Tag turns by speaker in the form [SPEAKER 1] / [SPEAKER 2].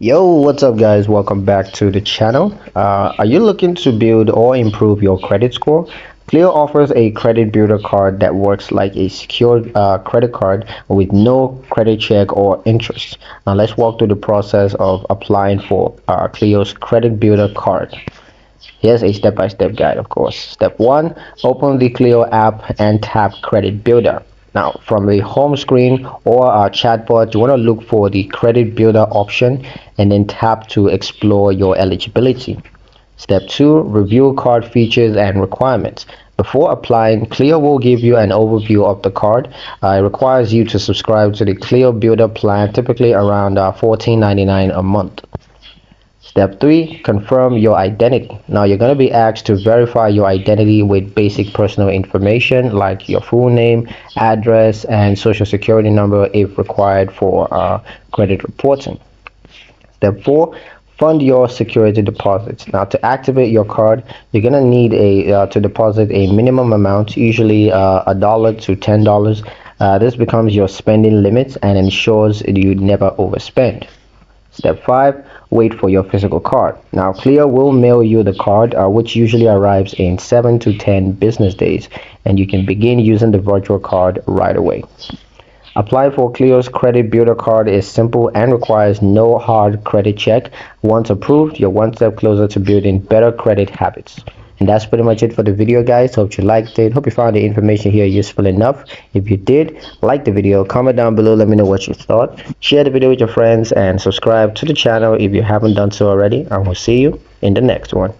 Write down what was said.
[SPEAKER 1] Yo, what's up, guys? Welcome back to the channel. Are you looking to build or improve your credit score? Cleo offers a credit builder card that works like a secured credit card with no credit check or interest. Now, let's walk through the process of applying for Cleo's credit builder card. Here's a step-by-step guide, of course. Step 1, open the Cleo app and tap Credit Builder. Now, from the home screen or chatbot, you want to look for the Credit Builder option and then tap to explore your eligibility. Step 2, review card features and requirements. Before applying, Cleo will give you an overview of the card. It requires you to subscribe to the Cleo Builder plan, typically around $14.99 a month. Step 3, confirm your identity. Now you're going to be asked to verify your identity with basic personal information like your full name, address, and social security number if required for credit reporting. Step 4, fund your security deposits. Now to activate your card, you're going to need to deposit a minimum amount, usually $1 to $10. This becomes your spending limit and ensures you never overspend. Step 5, wait for your physical card. Now, Cleo will mail you the card, which usually arrives in 7 to 10 business days, and you can begin using the virtual card right away. Applying for Cleo's credit builder card is simple and requires no hard credit check. Once approved, you're one step closer to building better credit habits. And that's pretty much it for the video, guys. Hope you liked it. Hope you found the information here useful enough. If you did, like the video, comment down below, let me know what you thought. Share the video with your friends and subscribe to the channel if you haven't done so already. I will see you in the next one.